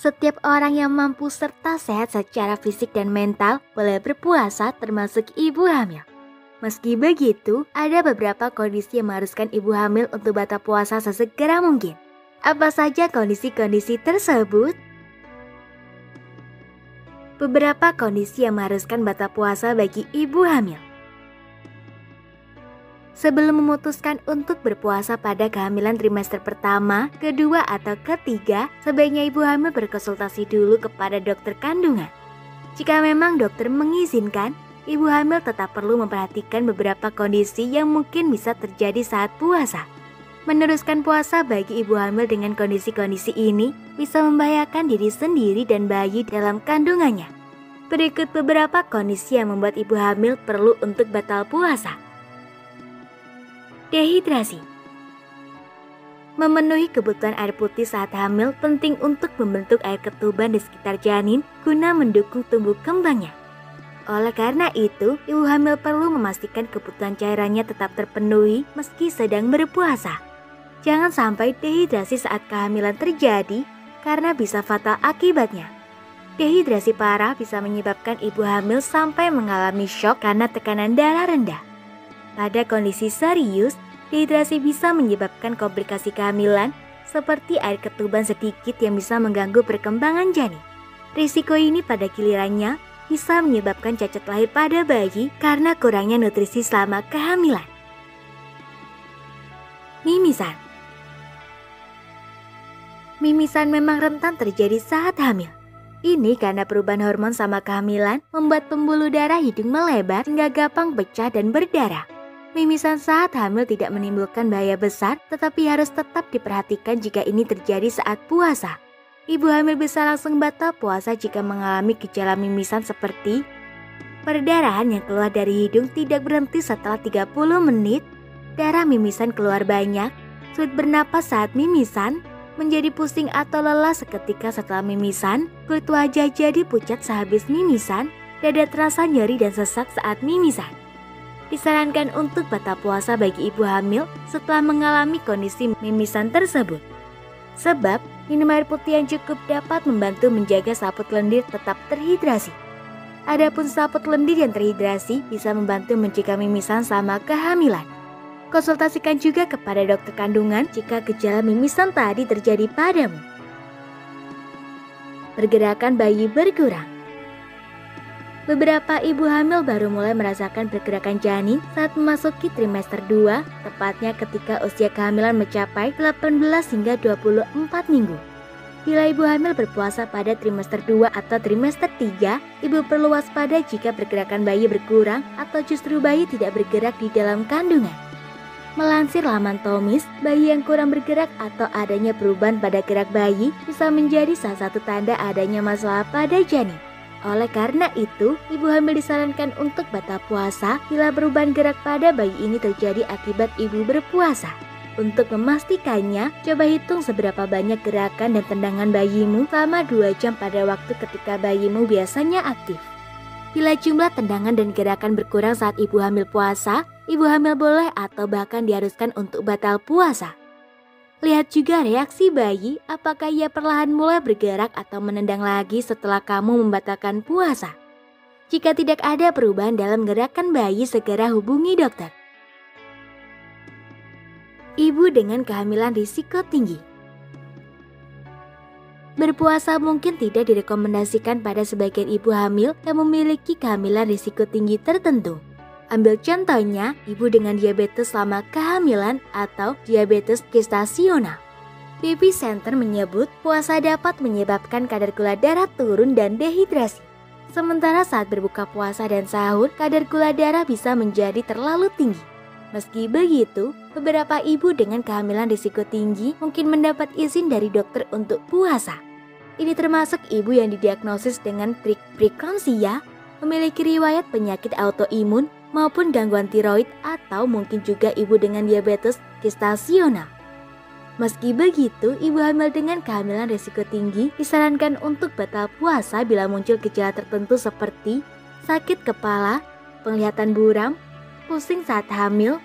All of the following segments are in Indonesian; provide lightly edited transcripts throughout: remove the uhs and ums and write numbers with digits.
Setiap orang yang mampu serta sehat secara fisik dan mental boleh berpuasa, termasuk ibu hamil. Meski begitu, ada beberapa kondisi yang mengharuskan ibu hamil untuk batal puasa sesegera mungkin. Apa saja kondisi-kondisi tersebut? Beberapa kondisi yang mengharuskan batal puasa bagi ibu hamil. Sebelum memutuskan untuk berpuasa pada kehamilan trimester pertama, kedua, atau ketiga, sebaiknya ibu hamil berkonsultasi dulu kepada dokter kandungan. Jika memang dokter mengizinkan, ibu hamil tetap perlu memperhatikan beberapa kondisi yang mungkin bisa terjadi saat puasa. Meneruskan puasa bagi ibu hamil dengan kondisi-kondisi ini bisa membahayakan diri sendiri dan bayi dalam kandungannya. Berikut beberapa kondisi yang membuat ibu hamil perlu untuk batal puasa. Dehidrasi. Memenuhi kebutuhan air putih saat hamil penting untuk membentuk air ketuban di sekitar janin guna mendukung tumbuh kembangnya. Oleh karena itu, ibu hamil perlu memastikan kebutuhan cairannya tetap terpenuhi meski sedang berpuasa. Jangan sampai dehidrasi saat kehamilan terjadi karena bisa fatal akibatnya. Dehidrasi parah bisa menyebabkan ibu hamil sampai mengalami syok karena tekanan darah rendah. Pada kondisi serius, dehidrasi bisa menyebabkan komplikasi kehamilan seperti air ketuban sedikit yang bisa mengganggu perkembangan janin. Risiko ini pada gilirannya bisa menyebabkan cacat lahir pada bayi karena kurangnya nutrisi selama kehamilan. Mimisan. Mimisan memang rentan terjadi saat hamil. Ini karena perubahan hormon sama kehamilan membuat pembuluh darah hidung melebar hingga gampang pecah dan berdarah. Mimisan saat hamil tidak menimbulkan bahaya besar, tetapi harus tetap diperhatikan jika ini terjadi saat puasa. Ibu hamil bisa langsung batal puasa jika mengalami gejala mimisan seperti perdarahan yang keluar dari hidung tidak berhenti setelah 30 menit, darah mimisan keluar banyak, sulit bernapas saat mimisan, menjadi pusing atau lelah seketika setelah mimisan, kulit wajah jadi pucat sehabis mimisan, dada terasa nyeri dan sesak saat mimisan. Disarankan untuk batal puasa bagi ibu hamil setelah mengalami kondisi mimisan tersebut. Sebab, minum air putih yang cukup dapat membantu menjaga selaput lendir tetap terhidrasi. Adapun selaput lendir yang terhidrasi bisa membantu mencegah mimisan selama kehamilan. Konsultasikan juga kepada dokter kandungan jika gejala mimisan tadi terjadi padamu. Pergerakan bayi berkurang. Beberapa ibu hamil baru mulai merasakan pergerakan janin saat memasuki trimester 2, tepatnya ketika usia kehamilan mencapai 18 hingga 24 minggu. Bila ibu hamil berpuasa pada trimester 2 atau trimester 3, ibu perlu waspada jika pergerakan bayi berkurang atau justru bayi tidak bergerak di dalam kandungan. Melansir laman Tomis, bayi yang kurang bergerak atau adanya perubahan pada gerak bayi bisa menjadi salah satu tanda adanya masalah pada janin. Oleh karena itu, ibu hamil disarankan untuk batal puasa bila perubahan gerak pada bayi ini terjadi akibat ibu berpuasa. Untuk memastikannya, coba hitung seberapa banyak gerakan dan tendangan bayimu selama 2 jam pada waktu ketika bayimu biasanya aktif. Bila jumlah tendangan dan gerakan berkurang saat ibu hamil puasa, ibu hamil boleh atau bahkan diharuskan untuk batal puasa. Lihat juga reaksi bayi, apakah ia perlahan mulai bergerak atau menendang lagi setelah kamu membatalkan puasa. Jika tidak ada perubahan dalam gerakan bayi, segera hubungi dokter. Ibu dengan kehamilan risiko tinggi. Berpuasa mungkin tidak direkomendasikan pada sebagian ibu hamil yang memiliki kehamilan risiko tinggi tertentu. Ambil contohnya, ibu dengan diabetes selama kehamilan atau diabetes gestasional. BP Center menyebut puasa dapat menyebabkan kadar gula darah turun dan dehidrasi. Sementara saat berbuka puasa dan sahur, kadar gula darah bisa menjadi terlalu tinggi. Meski begitu, beberapa ibu dengan kehamilan risiko tinggi mungkin mendapat izin dari dokter untuk puasa. Ini termasuk ibu yang didiagnosis dengan preeklamsia, memiliki riwayat penyakit autoimun, maupun gangguan tiroid, atau mungkin juga ibu dengan diabetes gestasional. Meski begitu, ibu hamil dengan kehamilan risiko tinggi disarankan untuk batal puasa bila muncul gejala tertentu seperti sakit kepala, penglihatan buram, pusing saat hamil,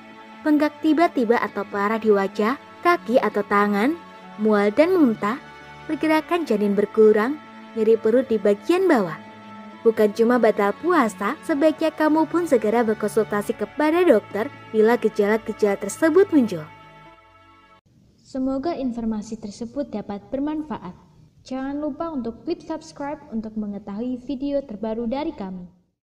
bengkak tiba-tiba atau parah di wajah, kaki atau tangan, mual dan muntah, pergerakan janin berkurang, nyeri perut di bagian bawah. Bukan cuma batal puasa, sebaiknya kamu pun segera berkonsultasi kepada dokter bila gejala-gejala tersebut muncul. Semoga informasi tersebut dapat bermanfaat. Jangan lupa untuk klik subscribe untuk mengetahui video terbaru dari kami.